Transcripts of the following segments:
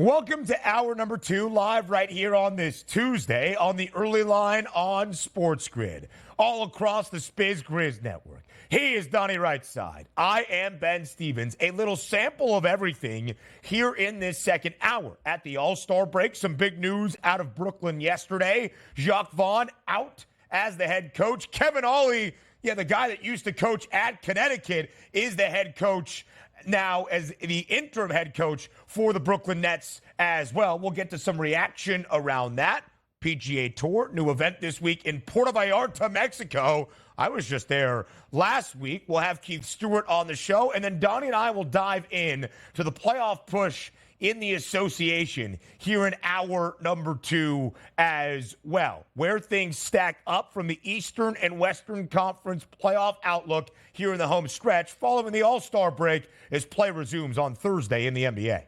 Welcome to hour number 2, live right here on this Tuesday on the early line on SportsGrid, all across the SportsGrid network. He is Donnie Rightside. I am Ben Stevens. A little sample of everything here in this second hour. At the All-Star break, some big news out of Brooklyn yesterday. Jacques Vaughn out as the head coach. Kevin Ollie, the guy that used to coach at Connecticut, is the head coach now as the interim head coach for the Brooklyn Nets as well. We'll get to some reaction around that. PGA Tour, new event this week in Puerto Vallarta, Mexico. I was just there last week. We'll have Keith Stewart on the show, and then Donnie and I will dive in to the playoff push in the association here in hour number 2 as well, where things stack up from the Eastern and Western Conference playoff outlook here in the home stretch following the All-Star break as play resumes on Thursday in the NBA.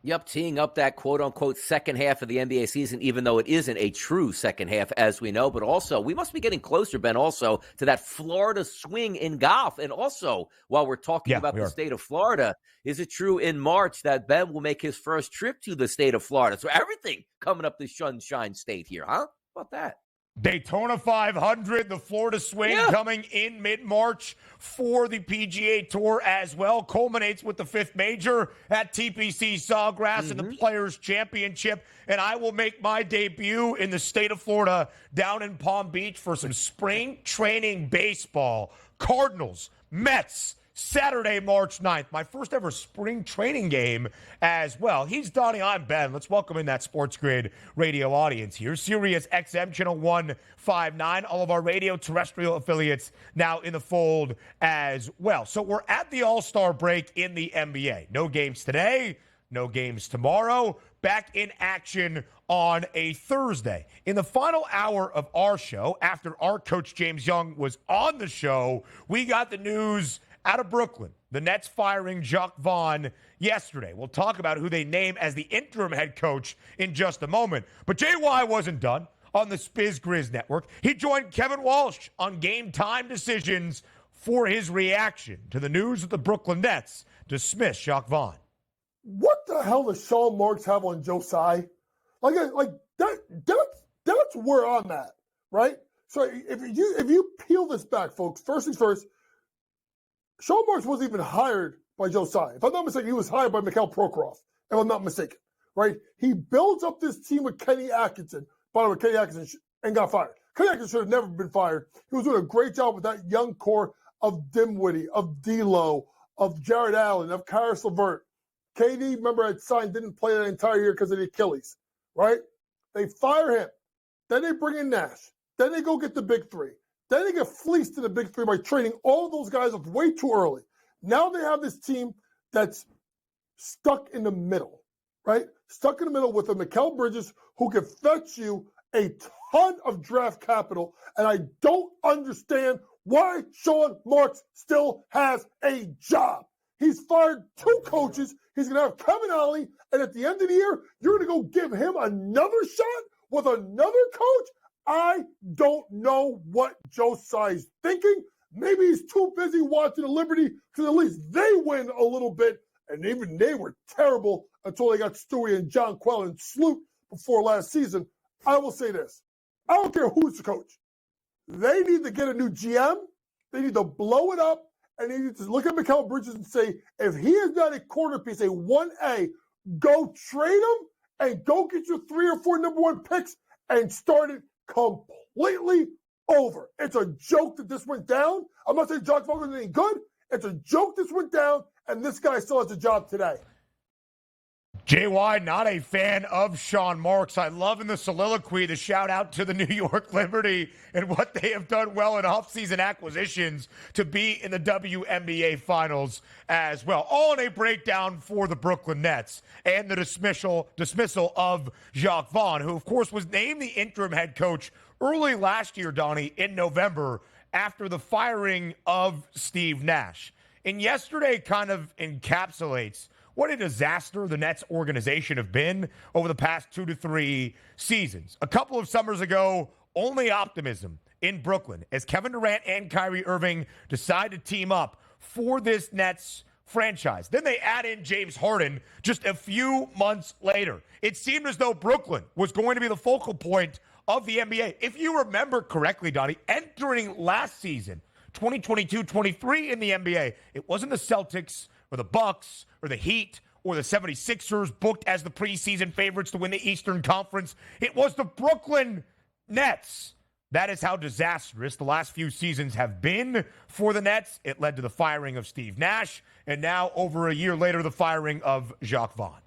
Yep, teeing up that quote-unquote second half of the NBA season, even though it isn't a true second half, as we know. But also, we must be getting closer, Ben, also, to that Florida swing in golf. And also, while we're talking about the state of Florida, is it true in March that Ben will make his first trip to the state of Florida? So everything coming up the Sunshine State here, huh? How about that? Daytona 500, the Florida swing coming in mid-March for the PGA Tour as well. Culminates with the 5th major at TPC Sawgrass and the Players' Championship. And I will make my debut in the state of Florida down in Palm Beach for some spring training baseball. Cardinals, Mets, Saturday, March 9th. My first ever spring training game as well. He's Donnie, I'm Ben. Let's welcome in that SportsGrid radio audience here. Sirius XM Channel 159. All of our radio terrestrial affiliates now in the fold as well. So we're at the All-Star break in the NBA. No games today, no games tomorrow. Back in action on a Thursday. In the final hour of our show, after our coach James Young was on the show, we got the news out of Brooklyn, the Nets firing Jacques Vaughn yesterday. We'll talk about who they name as the interim head coach in just a moment. But JY wasn't done on the SportsGrid network. He joined Kevin Walsh on Game Time Decisions for his reaction to the news that the Brooklyn Nets dismiss Jacques Vaughn. What the hell does Sean Marks have on Joe Tsai? That's where I'm at, right? So if you peel this back, folks, first things first, Sean Marks wasn't even hired by Joe Tsai. If I'm not mistaken, he was hired by Mikhail Prokhorov, if I'm not mistaken, right? He builds up this team with Kenny Atkinson. By the way, Kenny Atkinson and got fired. Kenny Atkinson should have never been fired. He was doing a great job with that young core of Dinwiddie, of D'Lo, of Jared Allen, of Karis LeVert. KD, remember, had signed, didn't play that entire year because of the Achilles, right? They fire him. Then they bring in Nash. Then they go get the big 3. Then they get fleeced in the big 3 by trading all of those guys up way too early. Now they have this team that's stuck in the middle, right? Stuck in the middle with a Mikal Bridges who can fetch you a ton of draft capital. And I don't understand why Sean Marks still has a job. He's fired 2 coaches. He's going to have Kevin Ollie. And at the end of the year, you're going to go give him another shot with another coach? I don't know what Joe Tsai's thinking. Maybe he's too busy watching the Liberty because at least they win a little bit. And even they were terrible until they got Stewie and John Quell and Sloot before last season. I will say this. I don't care who's the coach. They need to get a new GM. They need to blow it up. And they need to look at Mikal Bridges and say, if he is not a corner piece, a 1A, go trade him and go get your 3 or 4 number 1 picks and start it completely over. It's a joke that this went down. I'm not saying Jacques Vaughn is any good. It's a joke this went down, and this guy still has a job today. JY, not a fan of Sean Marks. I love in the soliloquy the shout out to the New York Liberty and what they have done well in offseason acquisitions to be in the WNBA finals as well. All in a breakdown for the Brooklyn Nets and the dismissal of Jacques Vaughn, who of course was named the interim head coach early last year, Donnie, in November after the firing of Steve Nash. And yesterday kind of encapsulates what a disaster the Nets organization have been over the past 2 to 3 seasons. A couple of summers ago, only optimism in Brooklyn as Kevin Durant and Kyrie Irving decide to team up for this Nets franchise. Then they add in James Harden just a few months later. It seemed as though Brooklyn was going to be the focal point of the NBA. If you remember correctly, Donnie, entering last season, 2022-23 in the NBA, it wasn't the Celtics or the Bucks or the Heat or the 76ers booked as the preseason favorites to win the Eastern Conference. It was the Brooklyn Nets. That is how disastrous the last few seasons have been for the Nets. It led to the firing of Steve Nash, and now, over a year later, the firing of Jacques Vaughn.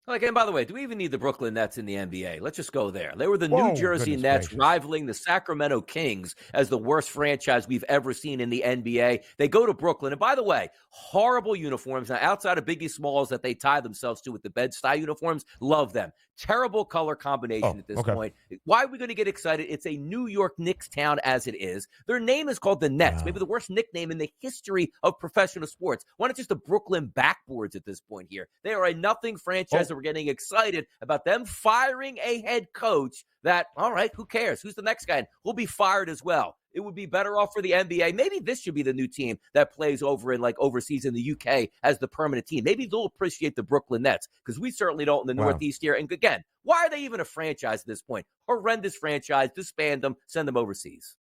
Like, and by the way, do we even need the Brooklyn Nets in the NBA? Let's just go there. They were the New Jersey Nets gracious. rivaling the Sacramento Kings as the worst franchise we've ever seen in the NBA. They go to Brooklyn. And by the way, horrible uniforms. Now, outside of Biggie Smalls that they tie themselves to with the Bed-Stuy uniforms, love them. Terrible color combination at this point. Why are we going to get excited? It's a New York Knicks town as it is. Their name is called the Nets, maybe the worst nickname in the history of professional sports. Why not just the Brooklyn Backboards at this point here? They are a nothing franchise, and we're getting excited about them firing a head coach that, all right, who cares? Who's the next guy? And who'll be fired as well. It would be better off for the NBA. Maybe this should be the new team that plays over in like overseas in the UK as the permanent team. Maybe they'll appreciate the Brooklyn Nets because we certainly don't in the Northeast here. And again, why are they even a franchise at this point? Horrendous franchise. Disband them. Send them overseas.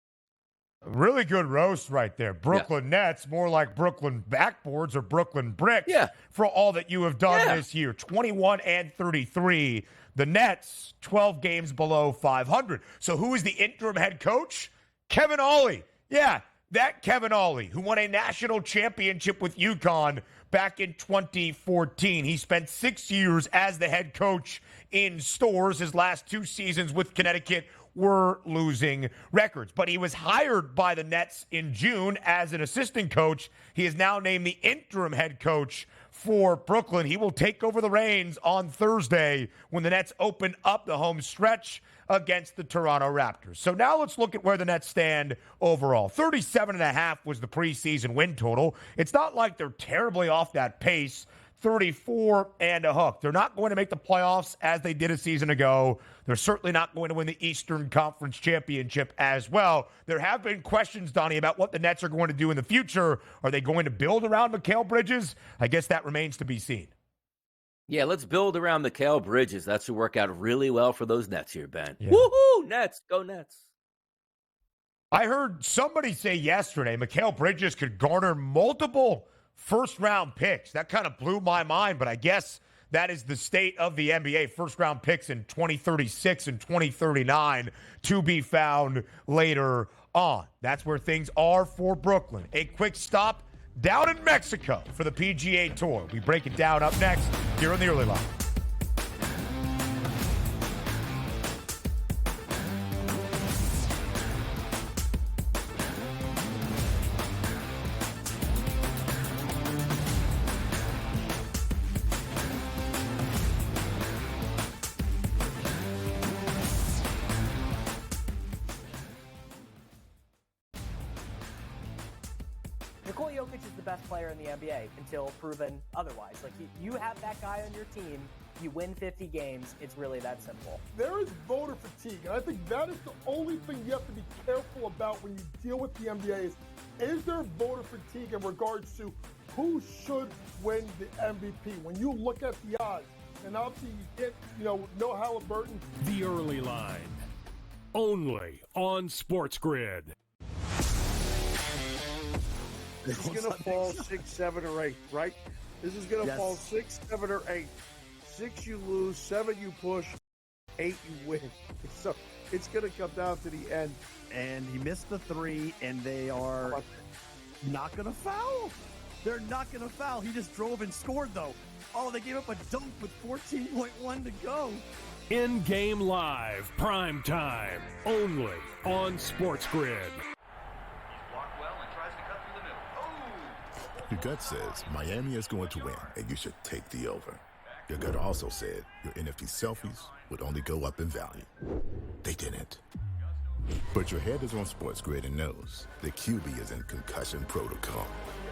Really good roast right there. Brooklyn Nets, more like Brooklyn Backboards or Brooklyn Bricks for all that you have done this year. 21-33. The Nets, 12 games below 500. So who is the interim head coach? Kevin Ollie. Yeah, that Kevin Ollie, who won a national championship with UConn back in 2014. He spent 6 years as the head coach in Stores. His last 2 seasons with Connecticut were losing records. But he was hired by the Nets in June as an assistant coach. He is now named the interim head coach for Brooklyn. He will take over the reins on Thursday when the Nets open up the home stretch against the Toronto Raptors. So now let's look at where the Nets stand overall. 37.5 was the preseason win total. It's not like they're terribly off that pace. 34 and a hook. They're not going to make the playoffs as they did a season ago. They're certainly not going to win the Eastern Conference Championship as well. There have been questions, Donnie, about what the Nets are going to do in the future. Are they going to build around Mikal Bridges? I guess that remains to be seen. Yeah, let's build around Mikal Bridges. That should work out really well for those Nets here, Ben. Yeah. Woohoo! Nets, go Nets. I heard somebody say yesterday Mikal Bridges could garner multiple first-round picks. That kind of blew my mind, but I guess that is the state of the NBA. First-round picks in 2036 and 2039 to be found later on. That's where things are for Brooklyn. A quick stop down in Mexico for the PGA Tour. We break it down up next here on the Early Line. Best player in the NBA until proven otherwise. Like, you have that guy on your team, you win 50 games, it's really that simple. There is voter fatigue, and I think that is the only thing you have to be careful about when you deal with the NBA is there voter fatigue in regards to who should win the MVP? When you look at the odds, and obviously you get, no Halliburton. The Early Line, only on SportsGrid. This is going to fall 6, 7, or 8, right? This is going to fall 6, 7, or 8. 6 you lose, 7 you push, 8 you win. So it's going to come down to the end. And he missed the 3, and they are not going to foul. They're not going to foul. He just drove and scored, though. Oh, they gave up a dunk with 14.1 to go. In-game live, prime time, only on SportsGrid. Your gut says Miami is going to win, and you should take the over. Your gut also said your NFT selfies would only go up in value. They didn't. But your head is on SportsGrid and knows the QB is in concussion protocol.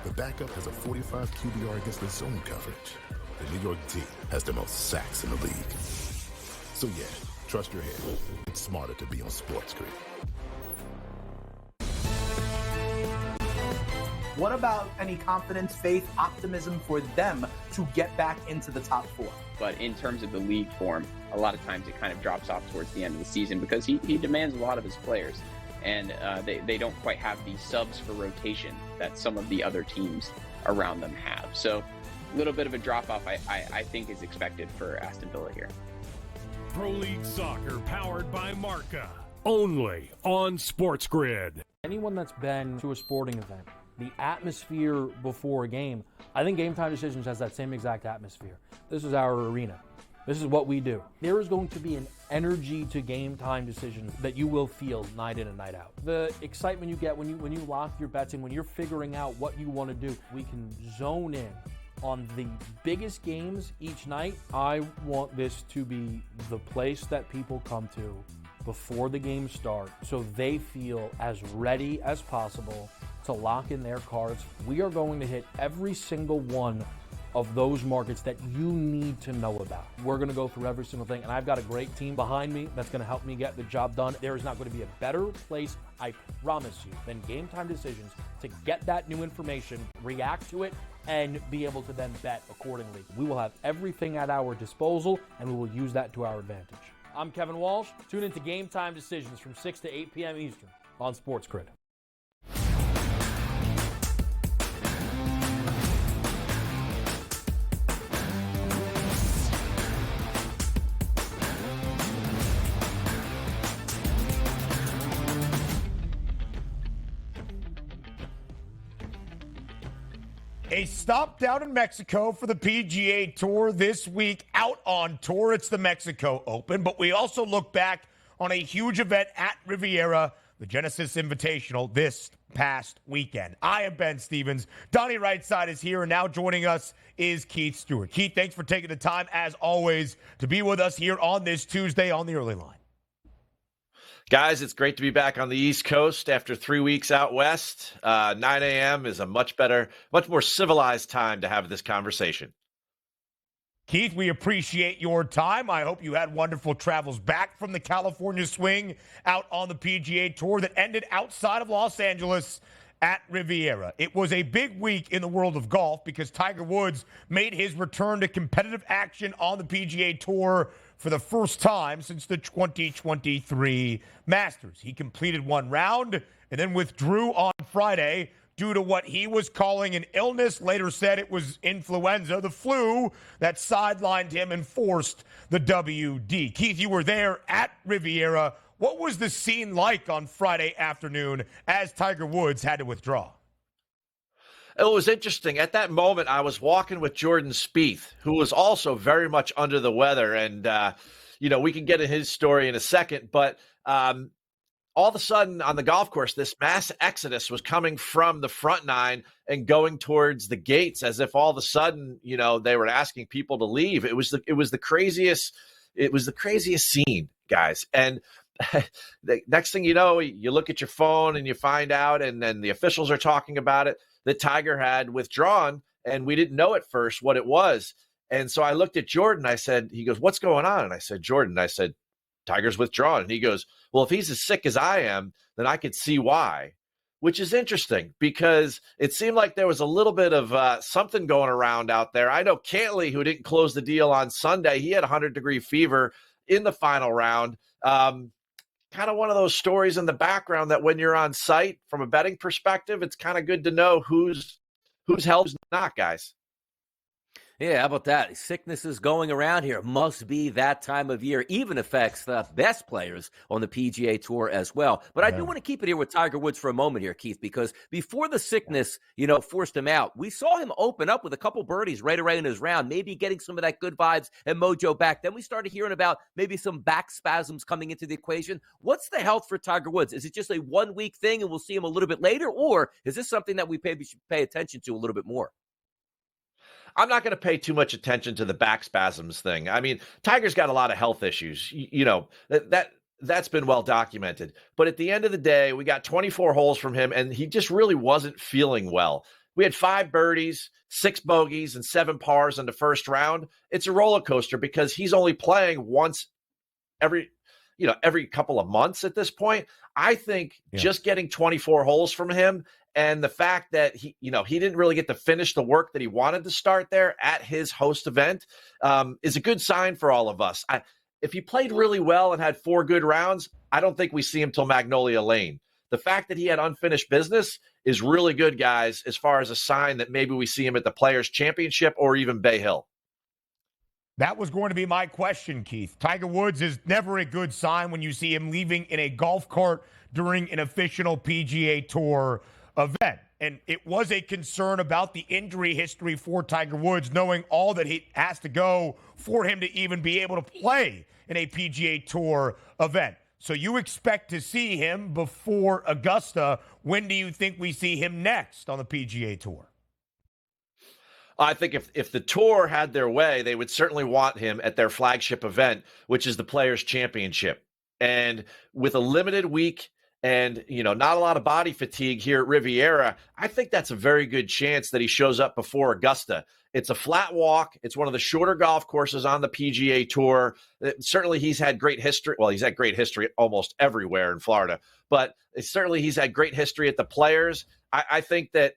The backup has a 45 QBR against the zone coverage. The New York D has the most sacks in the league. So yeah, trust your head. It's smarter to be on SportsGrid. What about any confidence, faith, optimism for them to get back into the top 4? But in terms of the league form, a lot of times it kind of drops off towards the end of the season because he demands a lot of his players. And they don't quite have the subs for rotation that some of the other teams around them have. So a little bit of a drop-off, I think, is expected for Aston Villa here. Pro League Soccer powered by Marca. Only on SportsGrid. Anyone that's been to a sporting event, the atmosphere before a game, I think Game Time Decisions has that same exact atmosphere. This is our arena. This is what we do. There is going to be an energy to Game Time Decisions that you will feel night in and night out. The excitement you get when you lock your bets in, when you're figuring out what you want to do, we can zone in on the biggest games each night. I want this to be the place that people come to before the games start so they feel as ready as possible to lock in their cards. We are going to hit every single one of those markets that you need to know about. We're going to go through every single thing, and I've got a great team behind me that's going to help me get the job done. There is not going to be a better place, I promise you, than Game Time Decisions to get that new information, react to it, and be able to then bet accordingly. We will have everything at our disposal, and we will use that to our advantage. I'm Kevin Walsh. Tune into Game Time Decisions from 6 to 8 p.m. Eastern on SportsGrid. A stop down in Mexico for the PGA Tour this week. Out on tour, it's the Mexico Open. But we also look back on a huge event at Riviera, the Genesis Invitational, this past weekend. I am Ben Stevens. Donnie Rightside is here, and now joining us is Keith Stewart. Keith, thanks for taking the time, as always, to be with us here on this Tuesday on the Early Line. Guys, it's great to be back on the East Coast after 3 weeks out west. 9 a.m. is a much more civilized time to have this conversation. Keith, we appreciate your time. I hope you had wonderful travels back from the California swing out on the PGA Tour that ended outside of Los Angeles at Riviera. It was a big week in the world of golf because Tiger Woods made his return to competitive action on the PGA Tour for the first time since the 2023 Masters. He completed one round and then withdrew on Friday due to what he was calling an illness. Later said it was influenza, the flu, that sidelined him and forced the WD. Keith, you were there at Riviera. What was the scene like on Friday afternoon as Tiger Woods had to withdraw? It was interesting. At that moment, I was walking with Jordan Spieth, who was also very much under the weather. And, we can get in his story in a second. But all of a sudden on the golf course, this mass exodus was coming from the front nine and going towards the gates as if all of a sudden, they were asking people to leave. It was the craziest scene, guys. And the next thing you know, you look at your phone and you find out, and then the officials are talking about it, that Tiger had withdrawn, and we didn't know at first what it was. And so I looked at Jordan. He goes, "What's going on?" And I said, "Jordan," "Tiger's withdrawn." And he goes, "Well, if he's as sick as I am, then I could see why," which is interesting because it seemed like there was a little bit of something going around out there. I know Cantley, who didn't close the deal on Sunday, he had 100-degree fever in the final round. Kind of one of those stories in the background that when you're on site from a betting perspective, it's kind of good to know who's held, who's not, guys. Yeah, how about that? Sickness is going around here. Must be that time of year. Even affects the best players on the PGA Tour as well. But I do want to keep it here with Tiger Woods for a moment here, Keith, because before the sickness, forced him out, we saw him open up with a couple birdies right away in his round, maybe getting some of that good vibes and mojo back. Then we started hearing about maybe some back spasms coming into the equation. What's the health for Tiger Woods? Is it just a one-week thing and we'll see him a little bit later? Or is this something that we should pay attention to a little bit more? I'm not going to pay too much attention to the back spasms thing. I mean, Tiger's got a lot of health issues, that's been well documented. But at the end of the day, we got 24 holes from him, and he just really wasn't feeling well. We had 5 birdies, 6 bogeys, and 7 pars in the first round. It's a roller coaster because he's only playing once every couple of months at this point. I think just getting 24 holes from him And the fact that he didn't really get to finish the work that he wanted to start there at his host event is a good sign for all of us. If he played really well and had 4 good rounds, I don't think we see him till Magnolia Lane. The fact that he had unfinished business is really good, guys, as far as a sign that maybe we see him at the Players' Championship or even Bay Hill. That was going to be my question, Keith. Tiger Woods is never a good sign when you see him leaving in a golf cart during an official PGA Tour event. And it was a concern about the injury history for Tiger Woods, knowing all that he has to go for him to even be able to play in a PGA Tour event. So you expect to see him before Augusta. When do you think we see him next on the PGA Tour? I think if the tour had their way, they would certainly want him at their flagship event, which is the Players' Championship. And with a limited week and, not a lot of body fatigue here at Riviera, I think that's a very good chance that he shows up before Augusta. It's a flat walk. It's one of the shorter golf courses on the PGA Tour. Certainly he's had great history. Well, he's had great history almost everywhere in Florida, but certainly he's had great history at the Players. I think that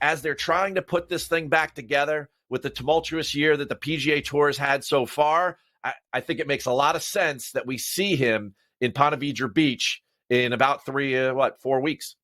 as they're trying to put this thing back together with the tumultuous year that the PGA Tour has had so far, I think it makes a lot of sense that we see him in Ponte Vedra Beach in about 4 weeks.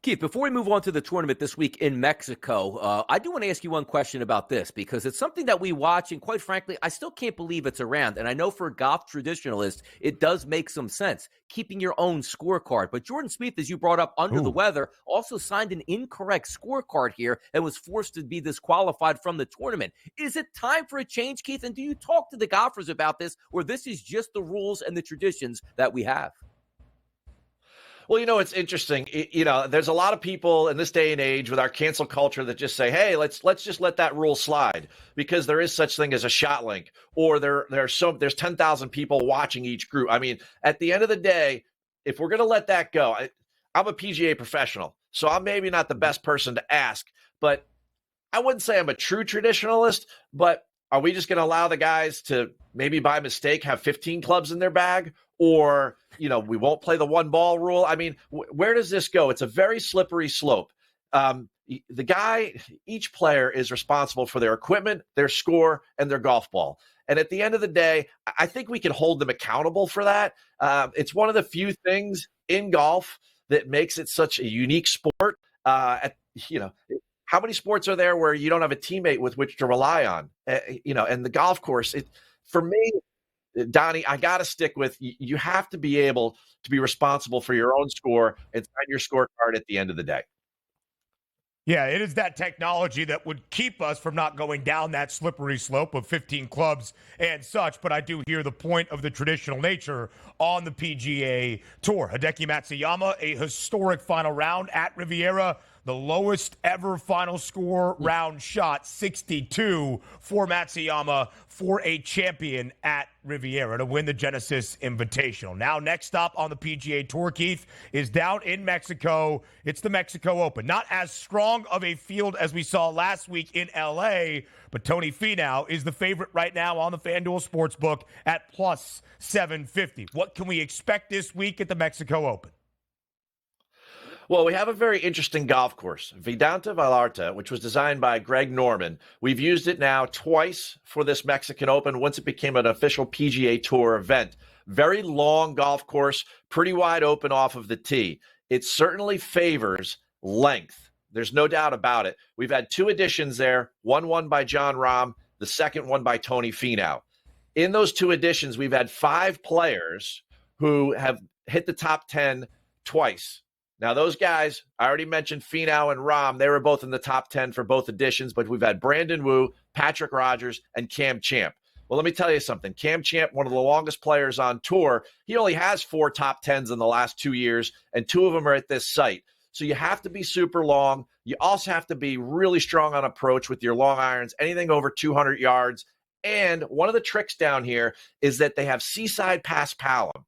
Keith, before we move on to the tournament this week in Mexico, I do want to ask you one question about this because it's something that we watch, and quite frankly, I still can't believe it's around. And I know for a golf traditionalist, it does make some sense, keeping your own scorecard. But Jordan Spieth, as you brought up, under the weather, also signed an incorrect scorecard here and was forced to be disqualified from the tournament. Is it time for a change, Keith? And do you talk to the golfers about this, or this is just the rules and the traditions that we have? Well, it's interesting. There's a lot of people in this day and age with our cancel culture that just say, hey, let's just let that rule slide because there is such thing as a shot link, or there's 10,000 people watching each group. I mean, at the end of the day, if we're going to let that go, I'm a PGA professional, so I'm maybe not the best person to ask, but I wouldn't say I'm a true traditionalist, but are we just going to allow the guys to maybe by mistake have 15 clubs in their bag? Or, we won't play the 1-ball rule. I mean, where does this go? It's a very slippery slope. Each player is responsible for their equipment, their score, and their golf ball. And at the end of the day, I think we can hold them accountable for that. It's one of the few things in golf that makes it such a unique sport. How many sports are there where you don't have a teammate with which to rely on? And the golf course, for me, Donnie, I got to stick with you have to be able to be responsible for your own score and sign your scorecard at the end of the day. Yeah, it is that technology that would keep us from not going down that slippery slope of 15 clubs and such. But I do hear the point of the traditional nature on the PGA Tour. Hideki Matsuyama, a historic final round at Riviera. The lowest ever final score round shot, 62 for Matsuyama for a champion at Riviera to win the Genesis Invitational. Now, next up on the PGA Tour, Keith, is down in Mexico. It's the Mexico Open. Not as strong of a field as we saw last week in L.A., but Tony Finau is the favorite right now on the FanDuel Sportsbook at plus 750. What can we expect this week at the Mexico Open? Well, we have a very interesting golf course, Vidanta Vallarta, which was designed by Greg Norman. We've used it now twice for this Mexican Open once it became an official PGA Tour event. Very long golf course, pretty wide open off of the tee. It certainly favors length. There's no doubt about it. We've had 2 editions there, one won by Jon Rahm, the second one by Tony Finau. In those 2 editions, we've had 5 players who have hit the top 10 twice. Now, those guys, I already mentioned Finau and Rahm. They were both in the top 10 for both editions, but we've had Brandon Wu, Patrick Rogers, and Cam Champ. Well, let me tell you something. Cam Champ, one of the longest players on tour, he only has 4 top 10s in the last 2 years, and 2 of them are at this site. So you have to be super long. You also have to be really strong on approach with your long irons, anything over 200 yards. And one of the tricks down here is that they have Seaside Pass Palom.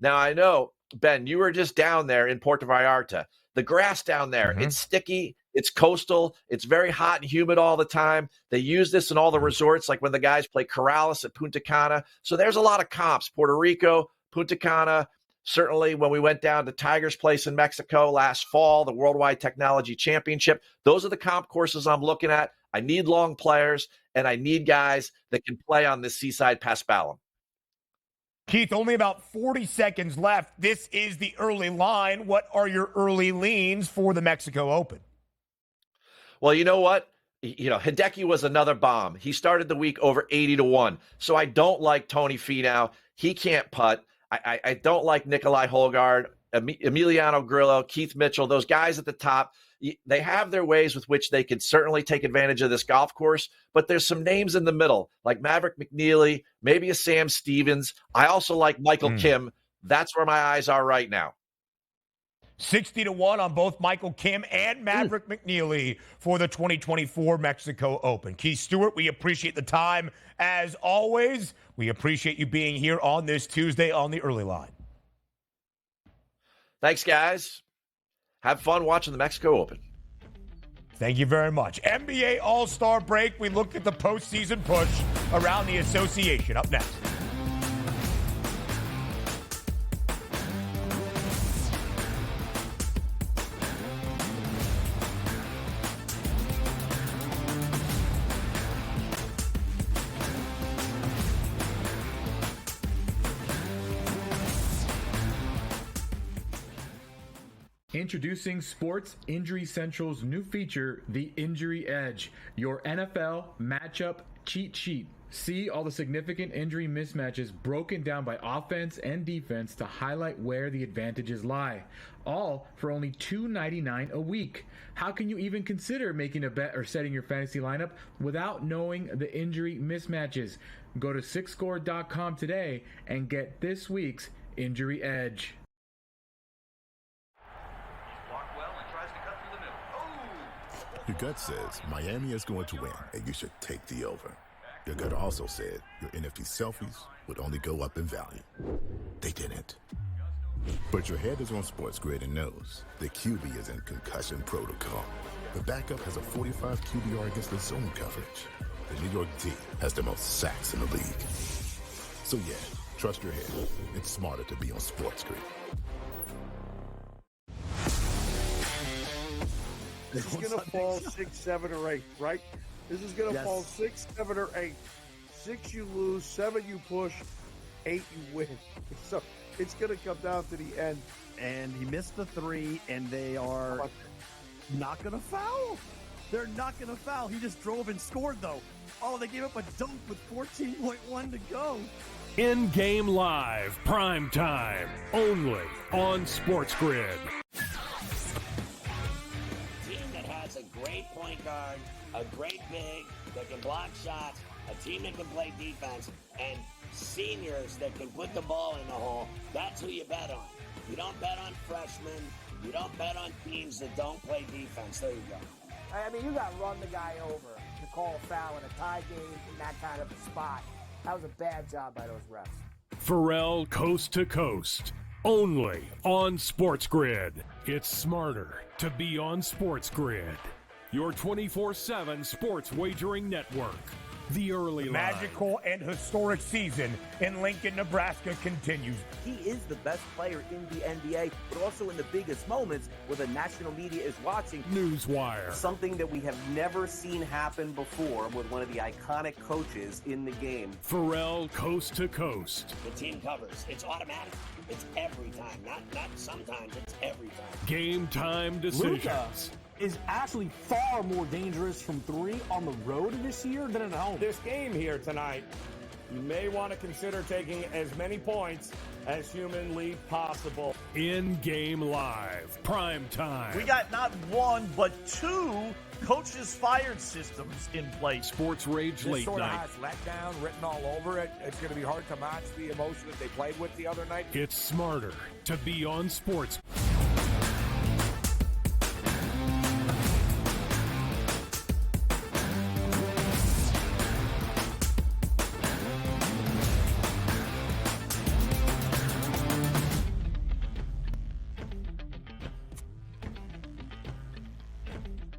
Now, I know, Ben, you were just down there in Puerto Vallarta. The grass down there, it's sticky, it's coastal, it's very hot and humid all the time. They use this in all the resorts, like when the guys play Corrales at Punta Cana. So there's a lot of comps, Puerto Rico, Punta Cana, Certainly when we went down to Tiger's Place in Mexico last fall, the Worldwide Technology Championship, those are the comp courses I'm looking at. I need long players, and I need guys that can play on this Seaside Paspalum. Keith, only about 40 seconds left. This is the early line. What are your early leans for the Mexico Open? Well, you know what? Hideki was another bomb. He started the week over 80-1. So I don't like Tony Finau. He can't putt. I don't like Nikolai Holgaard, Emiliano Grillo, Keith Mitchell, those guys at the top. They have their ways with which they can certainly take advantage of this golf course, but there's some names in the middle, like Maverick McNeely, maybe a Sam Stevens. I also like Michael Kim. That's where my eyes are right now. 60-1 on both Michael Kim and Maverick McNeely for the 2024 Mexico Open. Keith Stewart, we appreciate the time. As always, we appreciate you being here on this Tuesday on the early line. Thanks, guys. Have fun watching the Mexico Open. Thank you very much. NBA All-Star break. We look at the postseason push around the association. Up next. Introducing Sports Injury Central's new feature, The Injury Edge, your NFL matchup cheat sheet. See all the significant injury mismatches broken down by offense and defense to highlight where the advantages lie. All for only $2.99 a week. How can you even consider making a bet or setting your fantasy lineup without knowing the injury mismatches? Go to sixscore.com today and get this week's Injury Edge. Your gut says Miami is going to win, and you should take the over. Your gut also said your NFT selfies would only go up in value. They didn't. But your head is on SportsGrid and knows the QB is in concussion protocol. The backup has a 45 QBR against the zone coverage. The New York D has the most sacks in the league. So yeah, trust your head. It's smarter to be on SportsGrid. This is going to fall 6, 7, or 8, right? This is going to fall 6, 7, or 8. 6 you lose, 7 you push, 8 you win. So it's going to come down to the end. And he missed the 3, and they are not going to foul. They're not going to foul. He just drove and scored, though. Oh, they gave up a dunk with 14.1 to go. In-game live, prime time, only on SportsGrid. Great point guard, a great big that can block shots, a team that can play defense, and seniors that can put the ball in the hole. That's who you bet on. You don't bet on freshmen. You don't bet on teams that don't play defense. There you go. I mean, you got to run the guy over to call a foul in a tie game in that kind of a spot. That was a bad job by those refs. Pharrell Coast to Coast, only on SportsGrid. It's smarter to be on SportsGrid. Your 24/7 sports wagering network. The early line. Magical and historic season in Lincoln, Nebraska continues. He is the best player in the NBA, but also in the biggest moments where the national media is watching. Newswire. Something that we have never seen happen before with one of the iconic coaches in the game. Pharrell Coast to Coast. The team covers. It's automatic. It's every time. Not sometimes. It's every time. Game time decisions. Luka is actually far more dangerous from 3 on the road this year than at home. This game here tonight, you may want to consider taking as many points as humanly possible. In-game live, prime time. We got not 1, but 2 coaches fired systems in place. Sports Rage This Late sort of Night. has letdown written all over it. It's going to be hard to match the emotion that they played with the other night. It's smarter to be on sports.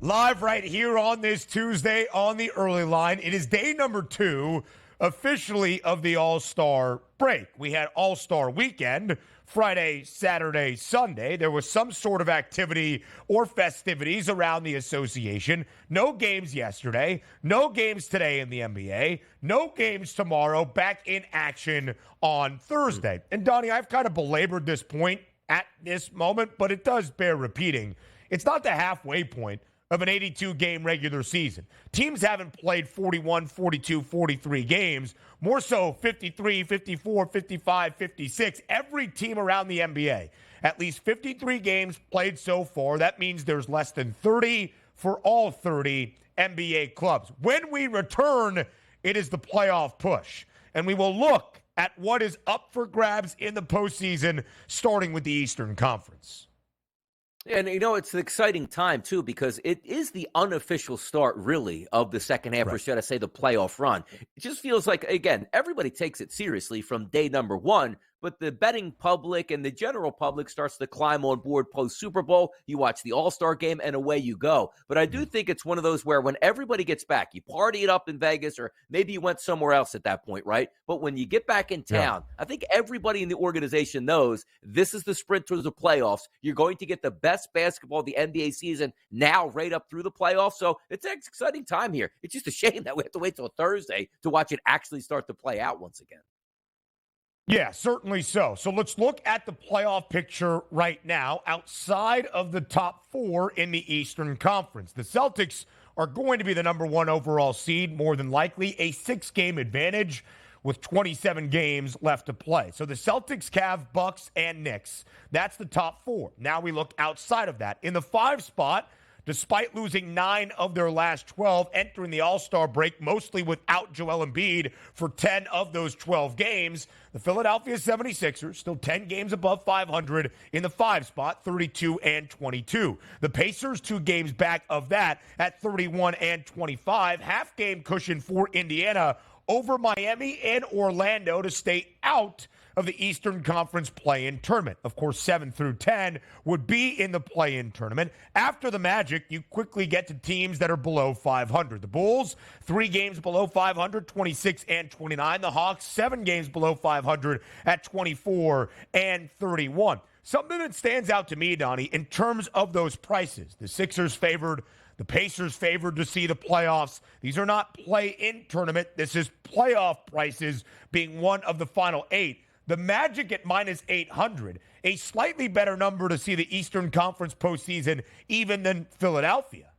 Live right here on this Tuesday on the early line. It is day number 2 officially of the All-Star break. We had All-Star weekend, Friday, Saturday, Sunday. There was some sort of activity or festivities around the association. No games yesterday. No games today in the NBA. No games tomorrow. Back in action on Thursday. And Donnie, I've kind of belabored this point at this moment, but it does bear repeating. It's not the halfway point of an 82-game regular season. Teams haven't played 41, 42, 43 games, more so 53, 54, 55, 56. Every team around the NBA, at least 53 games played so far. That means there's less than 30 for all 30 NBA clubs. When we return, it is the playoff push, and we will look at what is up for grabs in the postseason, starting with the Eastern Conference. And, it's an exciting time, too, because it is the unofficial start, really, of the second half, or should I say the playoff run. It just feels like, again, everybody takes it seriously from day number one, but the betting public and the general public starts to climb on board post-Super Bowl. You watch the All-Star game, and away you go. But I do think it's one of those where when everybody gets back, you party it up in Vegas, or maybe you went somewhere else at that point, right? But when you get back in town, I think everybody in the organization knows this is the sprint towards the playoffs. You're going to get the best basketball of the NBA season now right up through the playoffs. So it's an exciting time here. It's just a shame that we have to wait till Thursday to watch it actually start to play out once again. Yeah, certainly so. So let's look at the playoff picture right now outside of the top four in the Eastern Conference. The Celtics are going to be the number one overall seed, more than likely, a 6-game advantage with 27 games left to play. So the Celtics, Cavs, Bucks, and Knicks, that's the top four. Now we look outside of that. In the 5 spot, despite losing 9 of their last 12, entering the All-Star break mostly without Joel Embiid for 10 of those 12 games, the Philadelphia 76ers, still 10 games above 500 in the 5 spot, 32 and 22. The Pacers, 2 games back of that at 31 and 25. Half-game cushion for Indiana over Miami and Orlando to stay out of the Eastern Conference play-in tournament. Of course, 7 through 10 would be in the play-in tournament. After the Magic, you quickly get to teams that are below 500. The Bulls, 3 games below 500, 26 and 29. The Hawks, 7 games below 500 at 24 and 31. Something that stands out to me, Donnie, in terms of those prices. The Sixers favored, the Pacers favored to see the playoffs. These are not play-in tournament. This is playoff prices being one of the final 8. The Magic at minus 800, a slightly better number to see the Eastern Conference postseason even than Philadelphia.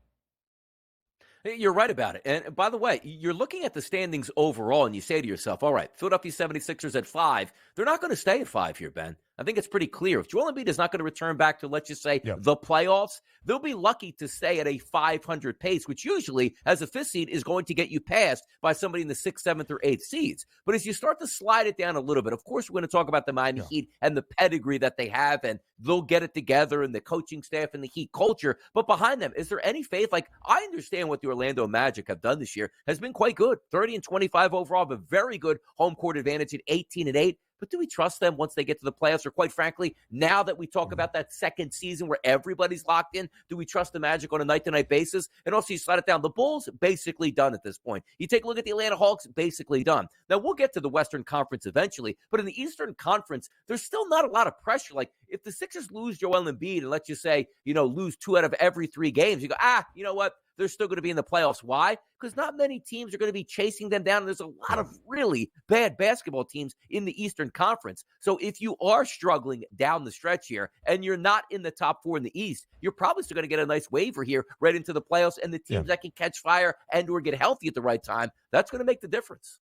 You're right about it. And by the way, you're looking at the standings overall, and you say to yourself, all right, Philadelphia 76ers at 5. They're not going to stay at 5 here, Ben. I think it's pretty clear. If Joel Embiid is not going to return back to, let's just say, the playoffs, they'll be lucky to stay at a 500 pace, which usually, as a 5th seed, is going to get you passed by somebody in the 6th, 7th, or 8th seeds. But as you start to slide it down a little bit, of course, we're going to talk about the Miami Heat and the pedigree that they have, and they'll get it together, and the coaching staff and the Heat culture. But behind them, is there any faith? Like, I understand what the Orlando Magic have done this year has been quite good. 30 and 25 overall, but very good home court advantage at 18 and 8. But do we trust them once they get to the playoffs? Or quite frankly, now that we talk about that second season where everybody's locked in, do we trust the Magic on a night-to-night basis? And also, you slide it down. The Bulls, basically done at this point. You take a look at the Atlanta Hawks, basically done. Now, we'll get to the Western Conference eventually, but in the Eastern Conference, there's still not a lot of pressure. Like, if the Sixers lose Joel Embiid and let's just say, lose 2 out of every 3 games, you go, you know what? They're still going to be in the playoffs. Why? Because not many teams are going to be chasing them down. And there's a lot of really bad basketball teams in the Eastern Conference. So if you are struggling down the stretch here and you're not in the top 4 in the East, you're probably still going to get a nice waiver here right into the playoffs. And the teams that can catch fire and or get healthy at the right time, that's going to make the difference.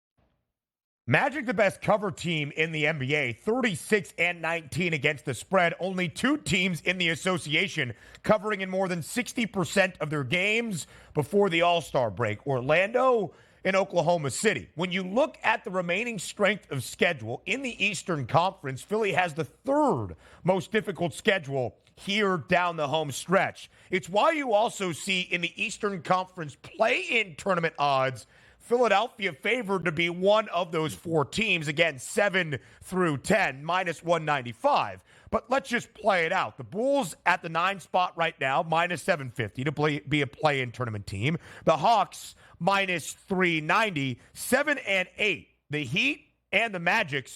Magic, the best cover team in the NBA, 36 and 19 against the spread. Only 2 teams in the association covering in more than 60% of their games before the All-Star break. Orlando and Oklahoma City. When you look at the remaining strength of schedule in the Eastern Conference, Philly has the 3rd most difficult schedule here down the home stretch. It's why you also see in the Eastern Conference play-in tournament odds, Philadelphia favored to be one of those 4 teams. Again, 7 through 10, minus 195. But let's just play it out. The Bulls at the 9 spot right now, minus 750 to be a play-in tournament team. The Hawks, minus 390. 7 and 8. The Heat and the Magic,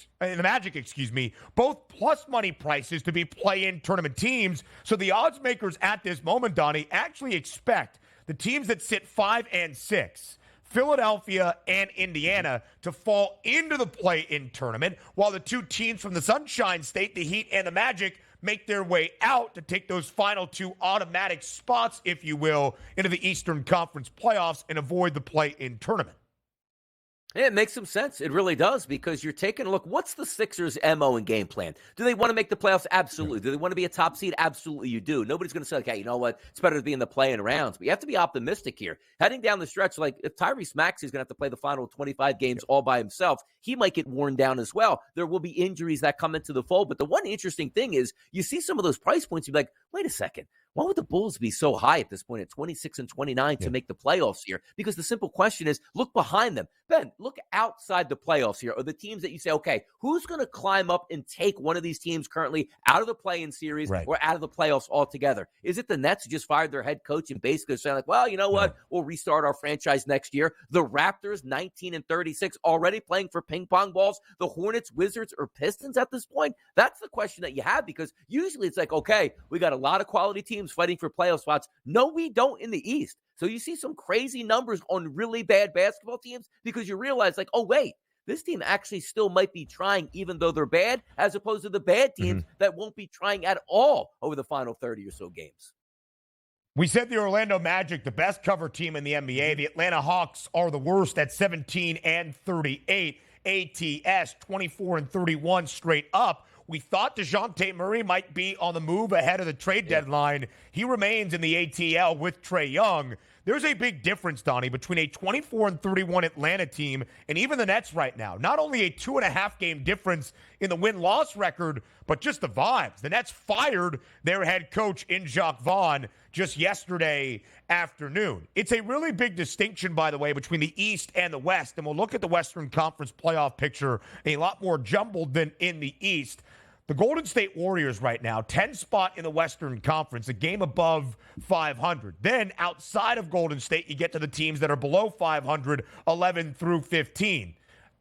both plus money prices to be play-in tournament teams. So the odds makers at this moment, Donnie, actually expect the teams that sit 5 and 6, Philadelphia and Indiana, to fall into the play-in tournament, while the 2 teams from the Sunshine State, the Heat and the Magic, make their way out to take those final 2 automatic spots, if you will, into the Eastern Conference playoffs and avoid the play-in tournament. Yeah, it makes some sense. It really does, because you're taking a look. What's the Sixers' MO and game plan? Do they want to make the playoffs? Absolutely. Do they want to be a top seed? Absolutely, you do. Nobody's going to say, okay, you know what? It's better to be in the play-in rounds. But you have to be optimistic here. Heading down the stretch, like if Tyrese Maxey is going to have to play the final 25 games all by himself, he might get worn down as well. There will be injuries that come into the fold. But the one interesting thing is you see some of those price points, you're like, wait a second. Why would the Bulls be so high at this point at 26 and 29 to make the playoffs here? Because the simple question is, look behind them. Ben, look outside the playoffs here. Are the teams that you say, okay, who's going to climb up and take one of these teams currently out of the play-in series or out of the playoffs altogether? Is it the Nets who just fired their head coach and basically saying like, well, you know what? We'll restart our franchise next year. The Raptors, 19 and 36, already playing for ping pong balls. The Hornets, Wizards, or Pistons at this point? That's the question that you have, because usually it's like, okay, we got a lot of quality teams fighting for playoff spots. No, we don't in the East. So you see some crazy numbers on really bad basketball teams because you realize like, oh, wait, this team actually still might be trying even though they're bad, as opposed to the bad teams that won't be trying at all over the final 30 or so games. We said the Orlando Magic, the best cover team in the NBA. The Atlanta Hawks are the worst at 17 and 38. ATS, 24 and 31 straight up. We thought DeJounte Murray might be on the move ahead of the trade deadline. He remains in the ATL with Trae Young. There's a big difference, Donnie, between a 24 and 31 Atlanta team and even the Nets right now. Not only a 2.5 game difference in the win-loss record, but just the vibes. The Nets fired their head coach in Jacques Vaughn just yesterday afternoon. It's a really big distinction, by the way, between the East and the West. And we'll look at the Western Conference playoff picture a lot more jumbled than in the East. The Golden State Warriors right now, 10 spot in the Western Conference, a game above 500. Then outside of Golden State, you get to the teams that are below 500, 11 through 15.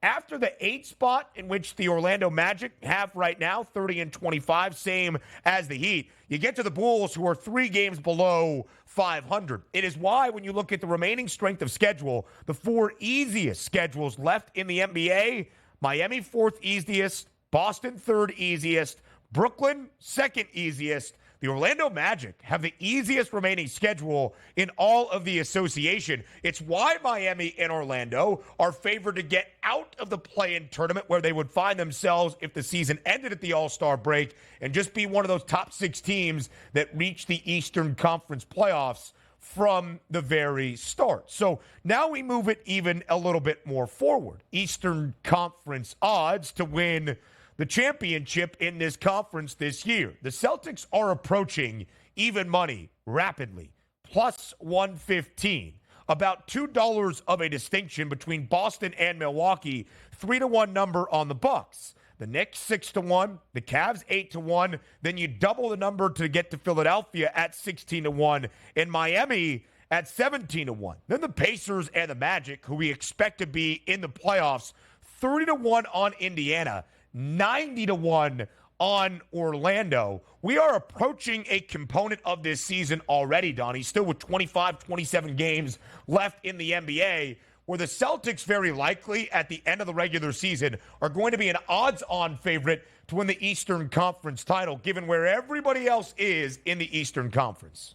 After the 8 spot, in which the Orlando Magic have right now, 30 and 25, same as the Heat, you get to the Bulls, who are 3 games below 500. It is why when you look at the remaining strength of schedule, the 4 easiest schedules left in the NBA, Miami 4th easiest, Boston 3rd easiest, Brooklyn 2nd easiest. The Orlando Magic have the easiest remaining schedule in all of the association. It's why Miami and Orlando are favored to get out of the play-in tournament, where they would find themselves if the season ended at the All-Star break, and just be one of those top 6 teams that reach the Eastern Conference playoffs from the very start. So now we move it even a little bit more forward. Eastern Conference odds to win the championship in this conference this year. The Celtics are approaching even money rapidly, plus 115. About $2 of a distinction between Boston and Milwaukee, 3-1 number on the Bucks. The Knicks 6-1, the Cavs 8-1. Then you double the number to get to Philadelphia at 16-1, and Miami at 17-1. Then the Pacers and the Magic, who we expect to be in the playoffs, 30-1 on Indiana, 90-1 on Orlando. We are approaching a component of this season already, Donnie, still with 25, 27 games left in the NBA, where the Celtics very likely at the end of the regular season are going to be an odds-on favorite to win the Eastern Conference title, given where everybody else is in the Eastern Conference.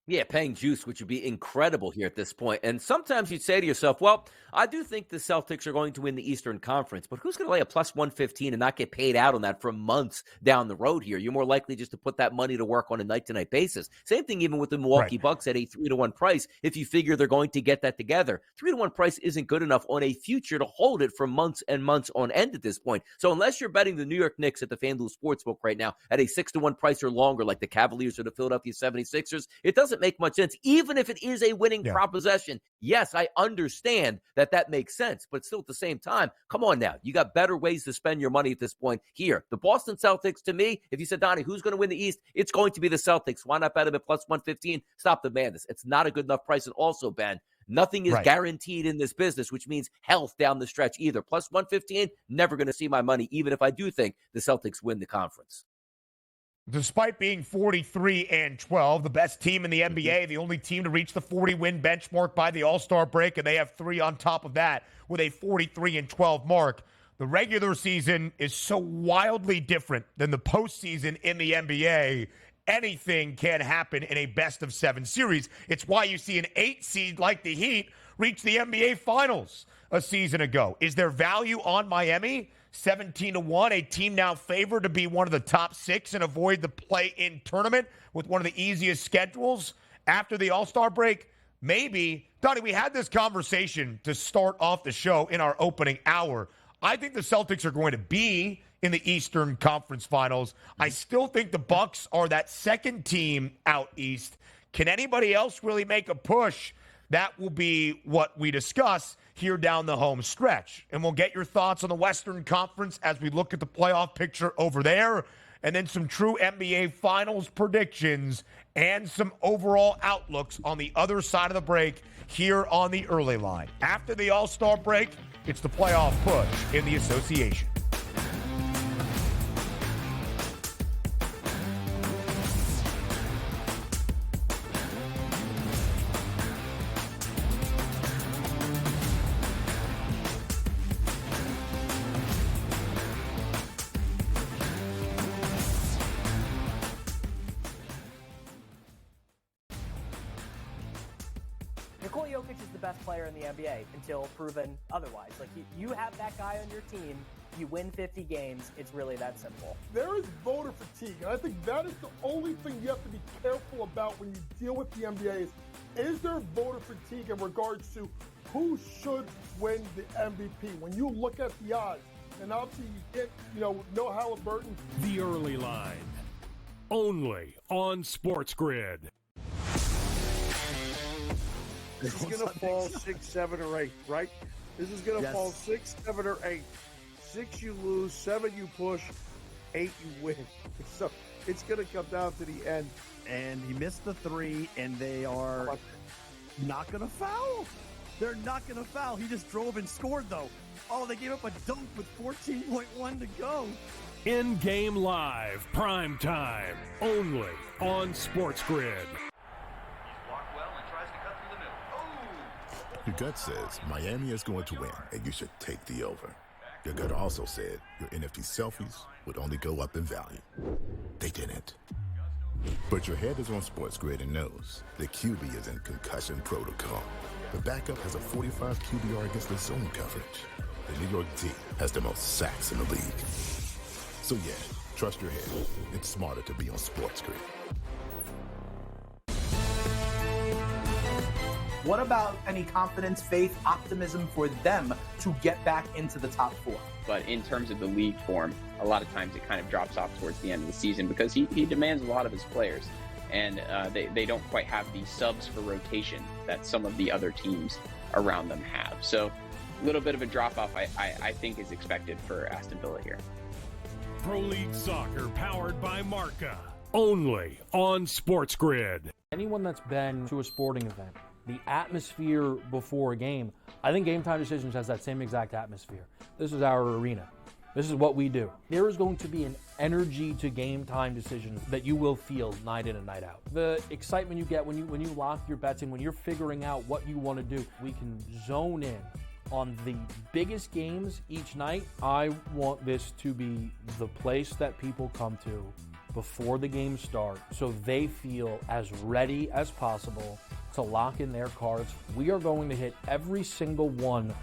Yeah, paying juice, which would be incredible here at this point. And sometimes you'd say to yourself, well, I do think the Celtics are going to win the Eastern Conference, but who's going to lay a plus 115 and not get paid out on that for months down the road here? You're more likely just to put that money to work on a night-to-night basis. Same thing even with the Milwaukee Bucks at a 3-1 price. If you figure they're going to get that together, 3-1 price isn't good enough on a future to hold it for months and months on end at this point. So unless you're betting the New York Knicks at the FanDuel Sportsbook right now at a 6-1 price or longer, like the Cavaliers or the Philadelphia 76ers, it doesn't doesn't make much sense, even if it is a winning proposition. Yes, I understand that makes sense, but still at the same time, come on now. You got better ways to spend your money at this point. Here, the Boston Celtics, to me, if you said, Donnie, who's going to win the East? It's going to be the Celtics. Why not bet them at plus 115? Stop the madness. It's not a good enough price. And also, Ben, nothing is guaranteed in this business, which means health down the stretch either. Plus 115, never going to see my money, even if I do think the Celtics win the conference. Despite being 43-12, the best team in the NBA, the only team to reach the 40-win benchmark by the All-Star break, and they have 3 on top of that with a 43-12 mark. The regular season is so wildly different than the postseason in the NBA. Anything can happen in a best-of-7 series. It's why you see an 8 seed like the Heat reach the NBA Finals a season ago. Is there value on Miami? 17-1, a team now favored to be one of the top 6 and avoid the play-in tournament with one of the easiest schedules after the All-Star break? Maybe. Donnie, we had this conversation to start off the show in our opening hour. I think the Celtics are going to be in the Eastern Conference Finals. I still think the Bucks are that second team out east. Can anybody else really make a push? That will be what we discuss here down the home stretch. And we'll get your thoughts on the Western Conference as we look at the playoff picture over there, and then some true NBA Finals predictions and some overall outlooks on the other side of the break here on the early line. After the All-Star break, it's the playoff push in the association. Player in the NBA until proven otherwise. Like you have that guy on your team, you win 50 games. It's really that simple. There is voter fatigue, and I think that is the only thing you have to be careful about when you deal with the NBA. Is there voter fatigue in regards to who should win the MVP? When you look at the odds, and obviously you get, no Halliburton. The early line, only on SportsGrid. This is going to fall 6, 7, or 8, right? This is going to fall 6, 7, or 8. 6 you lose, 7 you push, 8 you win. So it's going to come down to the end. And he missed the 3, and they are not going to foul. They're not going to foul. He just drove and scored, though. Oh, they gave up a dunk with 14.1 to go. In-game live, prime time, only on SportsGrid. Your gut says Miami is going to win, and you should take the over. Your gut also said your NFT selfies would only go up in value. They didn't. But your head is on SportsGrid and knows the QB is in concussion protocol. The backup has a 45 QBR against the zone coverage. The New York D has the most sacks in the league. So yeah, trust your head. It's smarter to be on SportsGrid. What about any confidence, faith, optimism for them to get back into the top 4? But in terms of the league form, a lot of times it kind of drops off towards the end of the season because he demands a lot of his players. And they don't quite have the subs for rotation that some of the other teams around them have. So a little bit of a drop-off, I think, is expected for Aston Villa here. Pro League Soccer powered by Marca, only on SportsGrid. Anyone that's been to a sporting event, the atmosphere before a game, I think Game Time Decisions has that same exact atmosphere. This is our arena. This is what we do. There is going to be an energy to Game Time Decisions that you will feel night in and night out. The excitement you get when you lock your bets in, when you're figuring out what you want to do, we can zone in on the biggest games each night. I want this to be the place that people come to before the games start so they feel as ready as possible to lock in their cards. We are going to hit every single one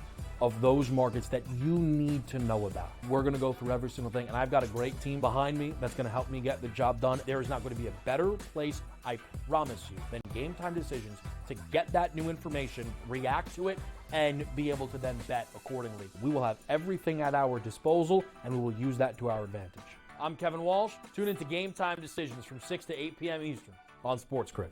of those markets that you need to know about. We're going to go through every single thing, and I've got a great team behind me that's going to help me get the job done. There is not going to be a better place, I promise you, than Game Time Decisions to get that new information, react to it, and be able to then bet accordingly. We will have everything at our disposal, and we will use that to our advantage. I'm Kevin Walsh. Tune into Game Time Decisions from 6 to 8 p.m. Eastern on SportsGrid.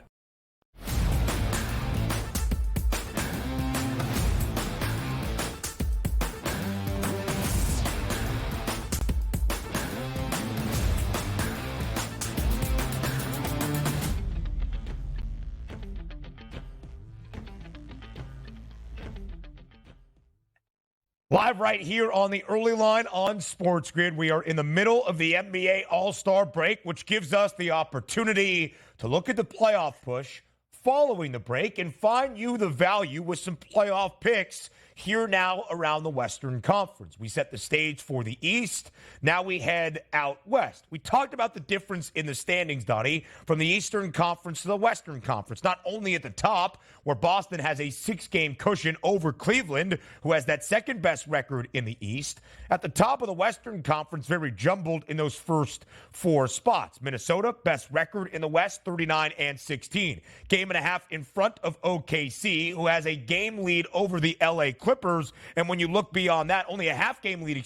Live right here on the early line on SportsGrid. We are in the middle of the NBA All-Star break, which gives us the opportunity to look at the playoff push following the break and find you the value with some playoff picks here now around the Western Conference. We set the stage for the East. Now we head out west. We talked about the difference in the standings, Donnie, from the Eastern Conference to the Western Conference. Not only at the top, where Boston has a 6-game cushion over Cleveland, who has that second-best record in the East. At the top of the Western Conference, very jumbled in those first 4 spots. Minnesota, best record in the West, 39-16. Game and a half in front of OKC, who has a game lead over the LA Clippers. And when you look beyond that, only a half-game lead,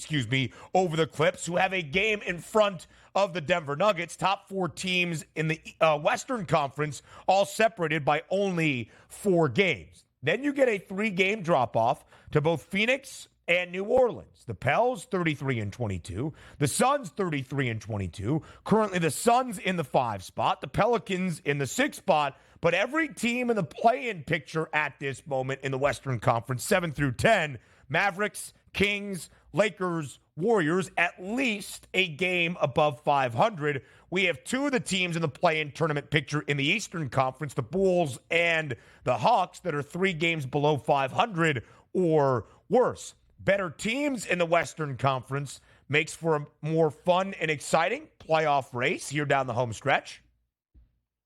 over the Clips, who have a game in front of the Denver Nuggets. Top 4 teams in the Western Conference, all separated by only 4 games. Then you get a 3-game drop-off to both Phoenix and New Orleans. The Pels, 33-22. The Suns, 33-22. Currently, the Suns in the 5 spot. The Pelicans in the 6 spot. But every team in the play-in picture at this moment in the Western Conference, 7 through 10, Mavericks, Kings, Lakers, Warriors, at least a game above 500. We have 2 of the teams in the play-in tournament picture in the Eastern Conference, the Bulls and the Hawks, that are 3 games below 500 or worse. Better teams in the Western Conference makes for a more fun and exciting playoff race here down the home stretch.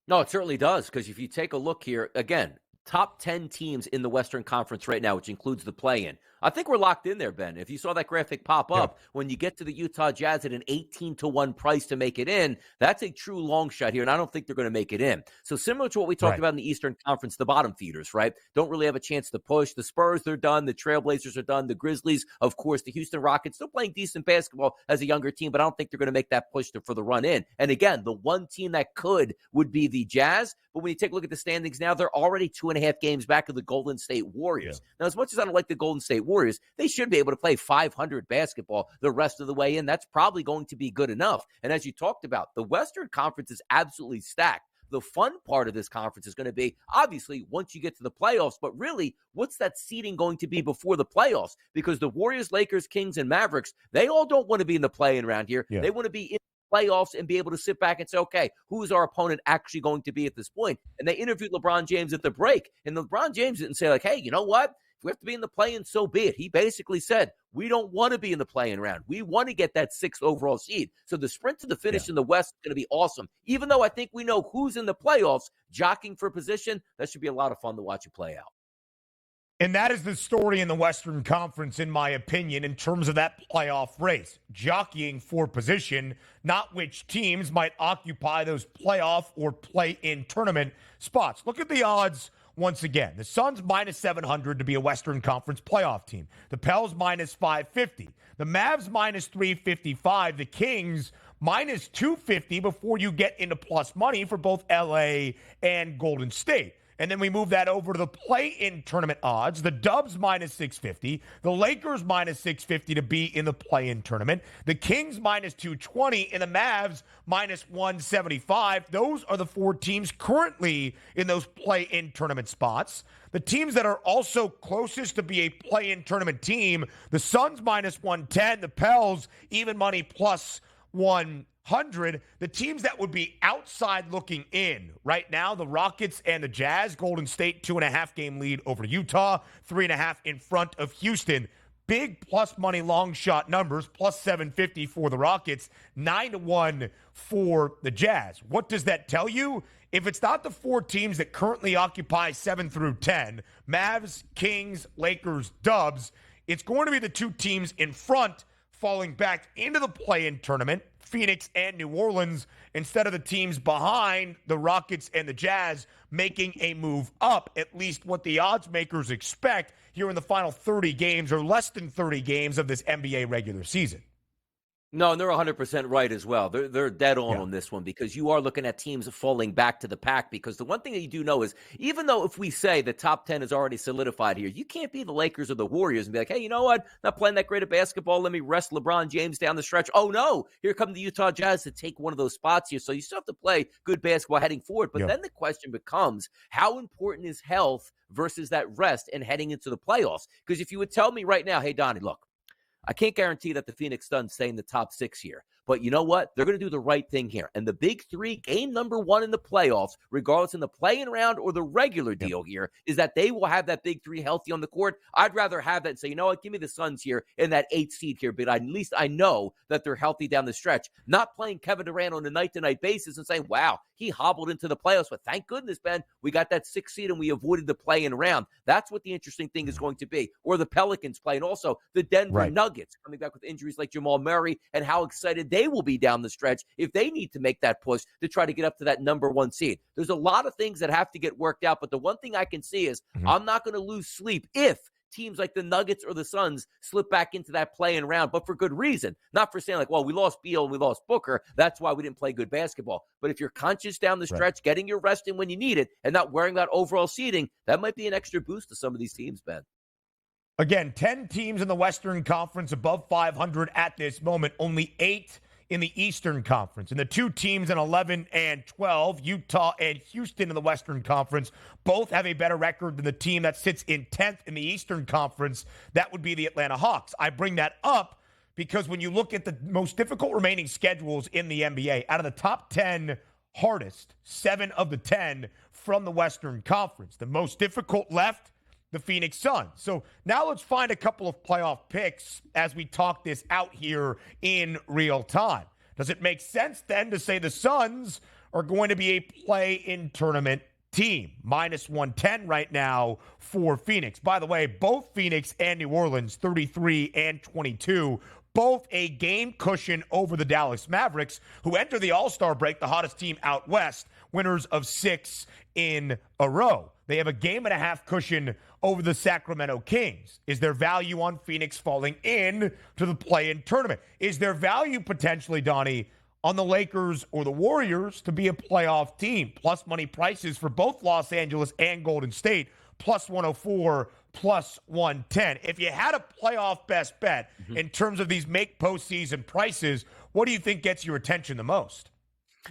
No, it certainly does, because if you take a look here, again, top 10 teams in the Western Conference right now, which includes the play-in. I think we're locked in there, Ben. If you saw that graphic pop up, when you get to the Utah Jazz at an 18-1 price to make it in, that's a true long shot here, and I don't think they're going to make it in. So similar to what we talked about in the Eastern Conference, the bottom feeders, right? Don't really have a chance to push. The Spurs, they're done. The Trailblazers are done. The Grizzlies, of course, the Houston Rockets, still playing decent basketball as a younger team, but I don't think they're going to make that push for the run in. And again, the one team that could would be the Jazz, but when you take a look at the standings now, they're already 2.5 games back of the Golden State Warriors. Now, as much as I don't like the Golden State Warriors, they should be able to play 500 basketball the rest of the way in. That's probably going to be good enough. And as you talked about, the Western Conference is absolutely stacked. The fun part of this conference is going to be, obviously, once you get to the playoffs, but really, what's that seeding going to be before the playoffs? Because the Warriors, Lakers, Kings, and Mavericks, they all don't want to be in the play-in round here. They want to be in playoffs and be able to sit back and say, okay, who's our opponent actually going to be at this point? And they interviewed LeBron James at the break, and LeBron James didn't say, like, hey, you know what? If we have to be in the play-in, so be it. He basically said, we don't want to be in the play-in round. We want to get that 6th overall seed. So the sprint to the finish in the West is going to be awesome. Even though I think we know who's in the playoffs, jockeying for position, that should be a lot of fun to watch it play out. And that is the story in the Western Conference, in my opinion, in terms of that playoff race. Jockeying for position, not which teams might occupy those playoff or play-in tournament spots. Look at the odds once again. The Suns minus 700 to be a Western Conference playoff team. The Pels minus 550. The Mavs minus 355. The Kings minus 250 before you get into plus money for both LA and Golden State. And then we move that over to the play-in tournament odds. The Dubs minus 650. The Lakers minus 650 to be in the play-in tournament. The Kings minus 220 and the Mavs minus 175. Those are the 4 teams currently in those play-in tournament spots. The teams that are also closest to be a play-in tournament team, the Suns minus 110. The Pels even money plus 100. The teams that would be outside looking in right now, the Rockets and the Jazz. Golden State, 2.5 game lead over Utah, 3.5 in front of Houston. Big plus money long shot numbers, plus 750 for the Rockets, 9-1 for the Jazz. What does that tell you? If it's not the 4 teams that currently occupy 7 through 10, Mavs, Kings, Lakers, Dubs, it's going to be the 2 teams in front falling back into the play-in tournament, Phoenix and New Orleans, instead of the teams behind, the Rockets and the Jazz, making a move up, at least what the odds makers expect here in the final 30 games or less than 30 games of this NBA regular season. No, and they're 100% right as well. They're dead on this one, because you are looking at teams falling back to the pack, because the one thing that you do know is, even though if we say the top 10 is already solidified here, you can't be the Lakers or the Warriors and be like, hey, you know what? Not playing that great of basketball. Let me rest LeBron James down the stretch. Oh, no. Here come the Utah Jazz to take one of those spots here. So you still have to play good basketball heading forward. But then the question becomes, how important is health versus that rest and heading into the playoffs? Because if you would tell me right now, hey, Donnie, look, I can't guarantee that the Phoenix Suns stay in the top 6 here. But you know what? They're going to do the right thing here. And the big three, game number 1 in the playoffs, regardless in the play-in round or the regular deal here, is that they will have that big three healthy on the court. I'd rather have that and say, you know what? Give me the Suns here in that 8th seed here. But at least I know that they're healthy down the stretch. Not playing Kevin Durant on a night-to-night basis and saying, wow, he hobbled into the playoffs. But thank goodness, Ben, we got that 6th seed and we avoided the play-in round. That's what the interesting thing is going to be. Or the Pelicans play. And also the Denver Nuggets coming back with injuries like Jamal Murray and how excited they will be down the stretch if they need to make that push to try to get up to that number 1 seed. There's a lot of things that have to get worked out, but the one thing I can see is I'm not going to lose sleep if teams like the Nuggets or the Suns slip back into that play-in round, but for good reason. Not for saying like, well, we lost Beal and we lost Booker. That's why we didn't play good basketball. But if you're conscious down the stretch, getting your rest in when you need it, and not wearing that overall seeding, that might be an extra boost to some of these teams, Ben. Again, 10 teams in the Western Conference above 500 at this moment, only 8 in the Eastern Conference. And the 2 teams in 11 and 12, Utah and Houston in the Western Conference, both have a better record than the team that sits in 10th in the Eastern Conference. That would be the Atlanta Hawks. I bring that up because when you look at the most difficult remaining schedules in the NBA, out of the top 10 hardest, 7 of the 10 from the Western Conference. The most difficult left, the Phoenix Suns. So now let's find a couple of playoff picks as we talk this out here in real time. Does it make sense then to say the Suns are going to be a play-in tournament team? Minus 110 right now for Phoenix. By the way, both Phoenix and New Orleans, 33 and 22, both a game cushion over the Dallas Mavericks, who enter the All-Star break, the hottest team out west, winners of 6 in a row. They have a game and a half cushion over the Sacramento Kings. Is there value on Phoenix falling in to the play-in tournament? Is there value potentially, Donnie, on the Lakers or the Warriors to be a playoff team? Plus money prices for both Los Angeles and Golden State, plus 104, plus 110. If you had a playoff best bet in terms of these make postseason prices, what do you think gets your attention the most?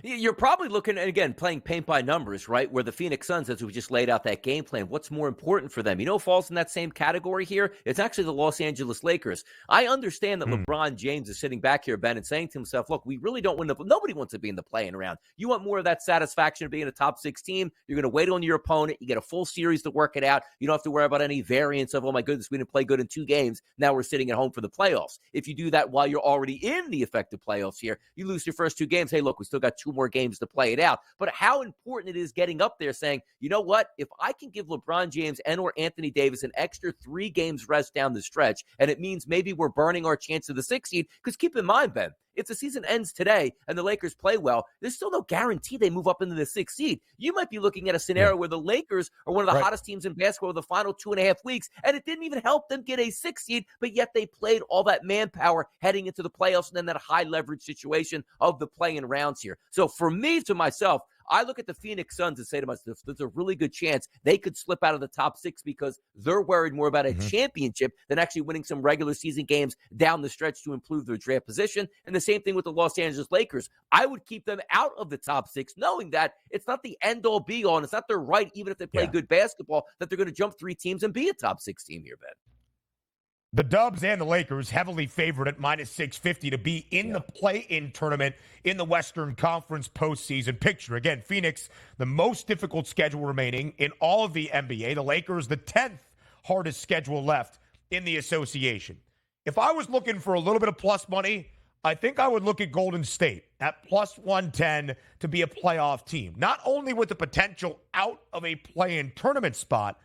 You're probably looking at, again, playing paint by numbers, right? Where the Phoenix Suns, as we just laid out that game plan, what's more important for them? You know who falls in that same category here? It's actually the Los Angeles Lakers. I understand that LeBron James is sitting back here, Ben, and saying to himself, look, we really don't win nobody wants to be in the play-in round. You want more of that satisfaction of being a top 6 team. You're going to wait on your opponent. You get a full series to work it out. You don't have to worry about any variance of, oh my goodness, we didn't play good in 2 games. Now we're sitting at home for the playoffs. If you do that while you're already in the effective playoffs here, you lose your first 2 games. Hey, look, we still got 2 more games to play it out. But how important it is getting up there saying, you know what, if I can give LeBron James and or Anthony Davis an extra 3 games rest down the stretch, and it means maybe we're burning our chance of the 6th seed, because keep in mind, Ben, if the season ends today and the Lakers play well, there's still no guarantee they move up into the 6th seed. You might be looking at a scenario where the Lakers are one of the hottest teams in basketball the final 2.5 weeks, and it didn't even help them get a 6th seed, but yet they played all that manpower heading into the playoffs and then that high leverage situation of the play-in rounds here. So for me, to myself, I look at the Phoenix Suns and say to myself, there's a really good chance they could slip out of the top 6 because they're worried more about a championship than actually winning some regular season games down the stretch to improve their draft position. And the same thing with the Los Angeles Lakers. I would keep them out of the top 6, knowing that it's not the end-all be-all, and it's not their right, even if they play good basketball, that they're going to jump 3 teams and be a top 6 team here, Ben. The Dubs and the Lakers heavily favored at minus 650 to be in the play-in tournament in the Western Conference postseason picture. Again, Phoenix, the most difficult schedule remaining in all of the NBA. The Lakers, the 10th hardest schedule left in the association. If I was looking for a little bit of plus money, I think I would look at Golden State at plus 110 to be a playoff team. Not only with the potential out of a play-in tournament spot,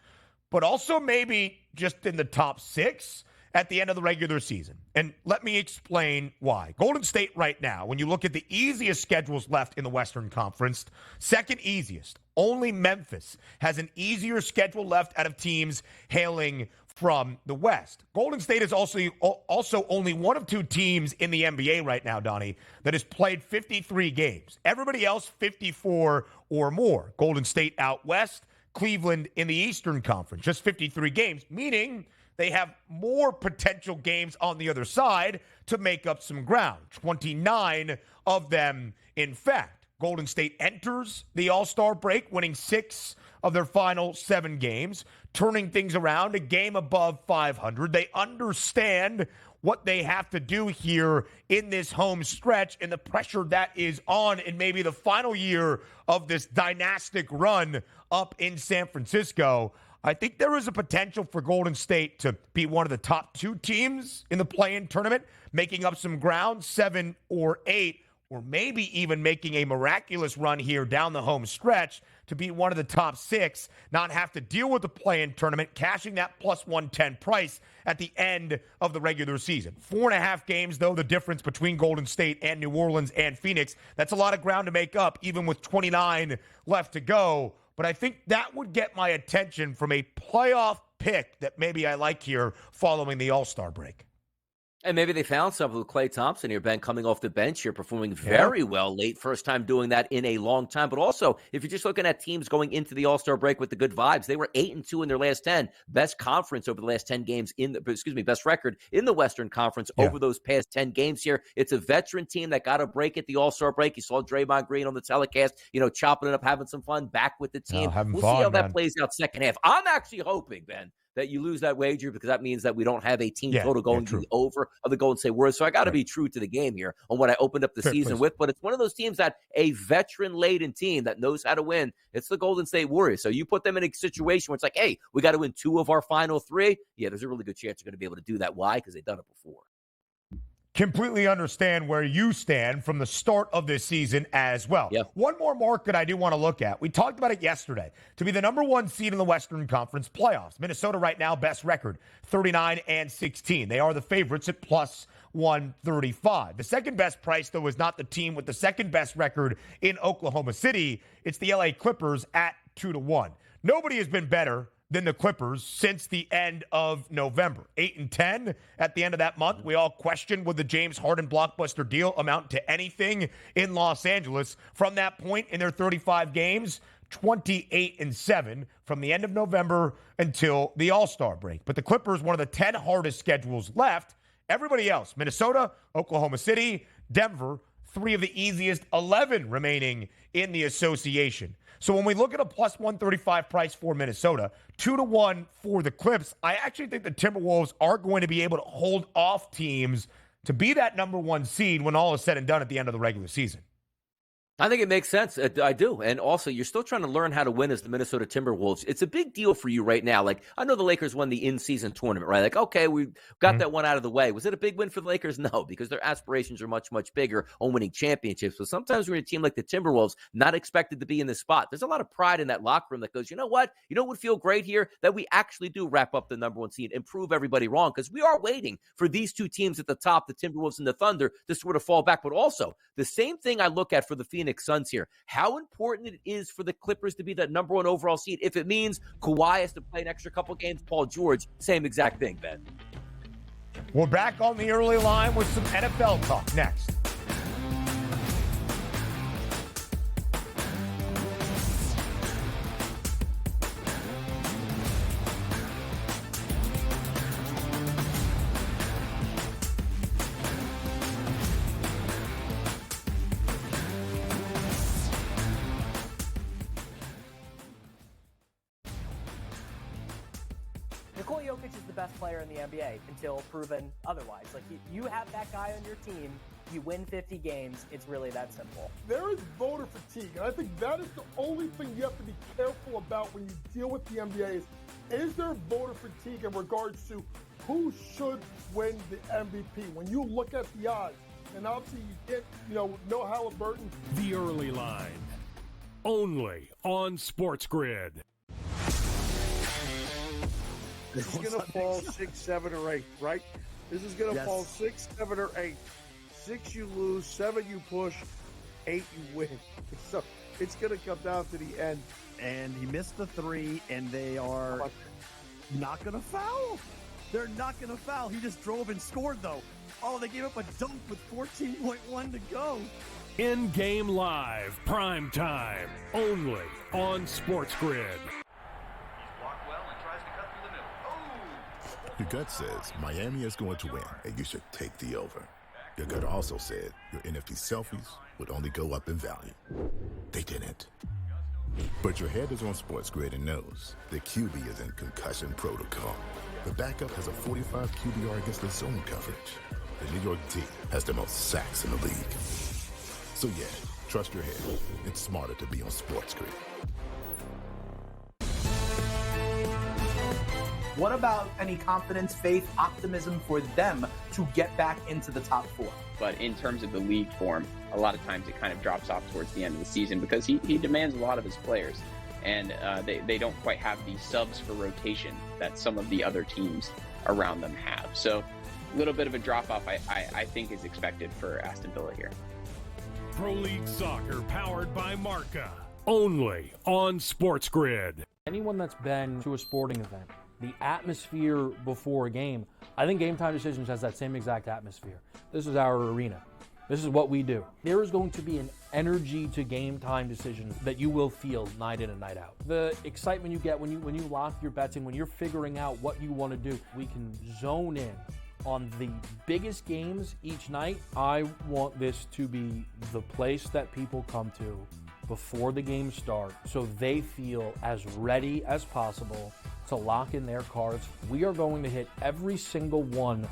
but also maybe just in the top 6 at the end of the regular season. And let me explain why. Golden State right now, when you look at the easiest schedules left in the Western Conference, second easiest. Only Memphis has an easier schedule left out of teams hailing from the West. Golden State is also only one of 2 teams in the NBA right now, Donnie, that has played 53 games. Everybody else 54 or more. Golden State out West, Cleveland in the Eastern Conference, just 53 games, meaning they have more potential games on the other side to make up some ground. 29 of them, in fact. Golden State enters the All-Star break, winning 6 of their final 7 games, turning things around, a game above 500. They understand what they have to do here in this home stretch and the pressure that is on in maybe the final year of this dynastic run up in San Francisco, I think there is a potential for Golden State to be one of the top 2 teams in the play-in tournament, making up some ground, 7 or 8, or maybe even making a miraculous run here down the home stretch to be one of the top 6, not have to deal with the play-in tournament, cashing that plus 110 price at the end of the regular season. 4.5 games, though, the difference between Golden State and New Orleans and Phoenix. That's a lot of ground to make up, even with 29 left to go. But I think that would get my attention from a playoff pick that maybe I like here following the All-Star break. And maybe they found something with Klay Thompson here, Ben, coming off the bench here, performing very well late. First time doing that in a long time. But also, if you're just looking at teams going into the All-Star break with the good vibes, they were 8-2 in their last 10. Best conference over the last 10 games best record in the Western Conference over those past 10 games here. It's a veteran team that got a break at the All-Star break. You saw Draymond Green on the telecast, chopping it up, having some fun back with the team. We'll see how that plays out second half. I'm actually hoping, Ben, that you lose that wager because that means that we don't have a team total going to the over of the Golden State Warriors. So I got to be true to the game here on what I opened up the season with. But it's one of those teams that a veteran-laden team that knows how to win. It's the Golden State Warriors. So you put them in a situation where it's like, hey, we got to win 2 of our final 3. Yeah, there's a really good chance you're going to be able to do that. Why? Because they've done it before. Completely understand where you stand from the start of this season as well. One more market I do want to look at. We talked about it yesterday. To be the number 1 seed in the Western Conference playoffs. Minnesota right now, best record, 39-16. They are the favorites at plus 135. The second best price, though, is not the team with the second best record in Oklahoma City. It's the LA Clippers at 2-1. Nobody has been better than the Clippers since the end of November. 8-10 at the end of that month. We all questioned, would the James Harden blockbuster deal amount to anything in Los Angeles? From that point in their 35 games, 28-7 from the end of November until the All-Star break. But the Clippers, one of the 10 hardest schedules left. Everybody else, Minnesota, Oklahoma City, Denver, 3 of the easiest 11 remaining in the association. So when we look at a plus 135 price for Minnesota, 2-1 for the Clips, I actually think the Timberwolves are going to be able to hold off teams to be that number 1 seed when all is said and done at the end of the regular season. I think it makes sense. I do. And also, you're still trying to learn how to win as the Minnesota Timberwolves. It's a big deal for you right now. Like, I know the Lakers won the in-season tournament, right? Like, okay, we got that one out of the way. Was it a big win for the Lakers? No, because their aspirations are much, much bigger on winning championships. But sometimes when you're a team like the Timberwolves, not expected to be in this spot, there's a lot of pride in that locker room that goes, you know what? You know what would feel great here? That we actually do wrap up the number 1 seed and prove everybody wrong, because we are waiting for these 2 teams at the top, the Timberwolves and the Thunder, to sort of fall back. But also, the same thing I look at for the Phoenix Suns here. How important it is for the Clippers to be that number 1 overall seed. If it means Kawhi has to play an extra couple games, Paul George, same exact thing, Ben. We're back on the early line with some NFL talk next. best player in the NBA until proven otherwise. Like, you have that guy on your team, you win 50 games, it's really that simple. There is voter fatigue, and I think that is the only thing you have to be careful about when you deal with the NBA is there voter fatigue in regards to who should win the MVP? When you look at the odds, and obviously you get, no Halliburton. The Early Line, only on SportsGrid. This is going to fall 6, 7, or 8, right? This is going to fall 6, 7, or 8. 6 you lose, 7 you push, 8 you win. So it's going to come down to the end. And he missed the 3, and they are not going to foul. They're not going to foul. He just drove and scored, though. Oh, they gave up a dunk with 14.1 to go. In-game live, prime time, only on SportsGrid. Your gut says Miami is going to win, and you should take the over. Your gut also said your NFT selfies would only go up in value. They didn't. But your head is on SportsGrid and knows the QB is in concussion protocol. The backup has a 45 QBR against the zone coverage. The New York team has the most sacks in the league. So yeah, trust your head. It's smarter to be on SportsGrid. What about any confidence, faith, optimism for them to get back into the top four? But in terms of the league form, a lot of times it kind of drops off towards the end of the season because he demands a lot of his players. And they don't quite have the subs for rotation that some of the other teams around them have. So a little bit of a drop-off, I think, is expected for Aston Villa here. Pro League Soccer powered by Marca. Only on SportsGrid. Anyone that's been to a sporting event, the atmosphere before a game, I think Game Time Decisions has that same exact atmosphere. This is our arena. This is what we do. There is going to be an energy to Game Time Decisions that you will feel night in and night out. The excitement you get when you lock your bets in, when you're figuring out what you want to do, we can zone in on the biggest games each night. I want this to be the place that people come to before the games start so they feel as ready as possible to lock in their cards. We are going to hit every single one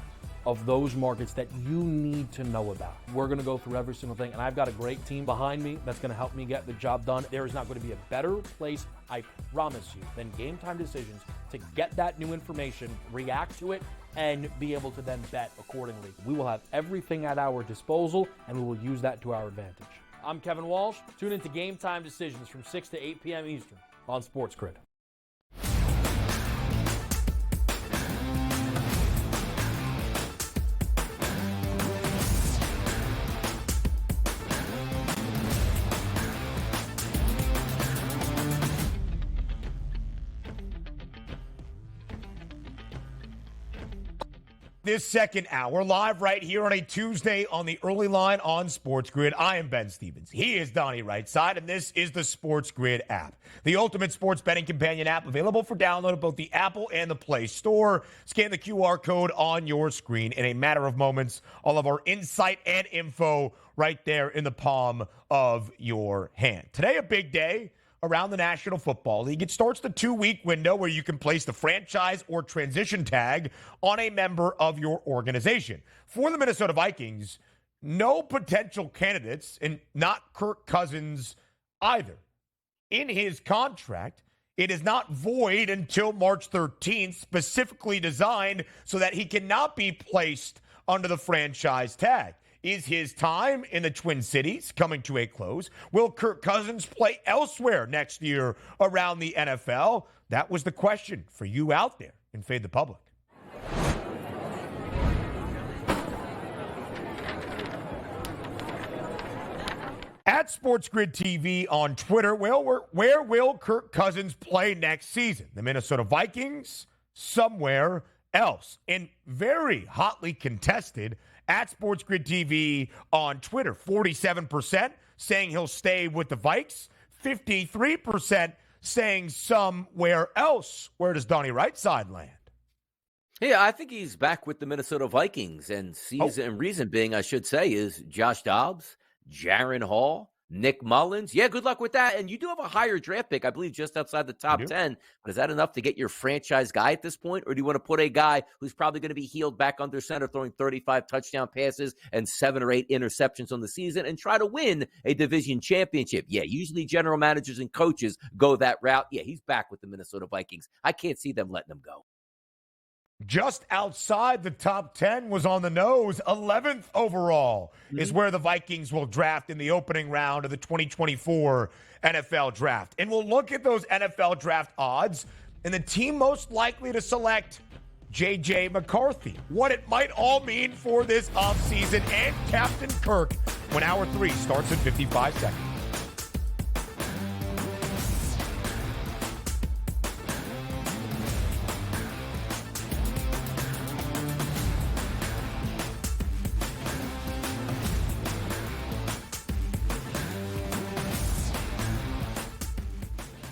of those markets that you need to know about. We're going to go through every single thing, and I've got a great team behind me that's going to help me get the job done. There is not going to be a better place, I promise you, than Game Time Decisions to get that new information, react to it, and be able to then bet accordingly. We will have everything at our disposal, and we will use that to our advantage. I'm Kevin Walsh. Tune into Game Time Decisions from 6 to 8 p.m. Eastern on SportsGrid. This second hour, live right here on a Tuesday on the early line on SportsGrid. I am Ben Stevens. He is Donnie Rightside, and this is the SportsGrid app, the ultimate sports betting companion app available for download at both the Apple and the Play Store. Scan the QR code on your screen. In a matter of moments, all of our insight and info right there in the palm of your hand. Today, a big day around the National Football League. It starts the 2-week window where you can place the franchise or transition tag on a member of your organization. For the Minnesota Vikings, no potential candidates, and not Kirk Cousins either. In his contract, it is not void until March 13th, specifically designed so that he cannot be placed under the franchise tag. Is his time in the Twin Cities coming to a close? Will Kirk Cousins play elsewhere next year around the NFL? That was the question for you out there in Fade the Public. At SportsGrid TV on Twitter, where will Kirk Cousins play next season? The Minnesota Vikings? Somewhere else. And very hotly contested at SportsGrid TV on Twitter. 47% saying he'll stay with the Vikes. 53% saying somewhere else. Where does Donnie Rightside land? Yeah, I think he's back with the Minnesota Vikings. And reason being, I should say, is Josh Dobbs, Jaron Hall, Nick Mullins. Yeah, good luck with that. And you do have a higher draft pick, I believe, just outside the top 10. But is that enough to get your franchise guy at this point? Or do you want to put a guy who's probably going to be healed back under center, throwing 35 touchdown passes and 7 or 8 interceptions on the season and try to win a division championship? Yeah, usually general managers and coaches go that route. Yeah, he's back with the Minnesota Vikings. I can't see them letting him go. Just outside the top 10 was on the nose. 11th overall is where the Vikings will draft in the opening round of the 2024 NFL draft. And we'll look at those NFL draft odds and the team most likely to select J.J. McCarthy. What it might all mean for this offseason and Captain Kirk when Hour 3 starts in 55 seconds.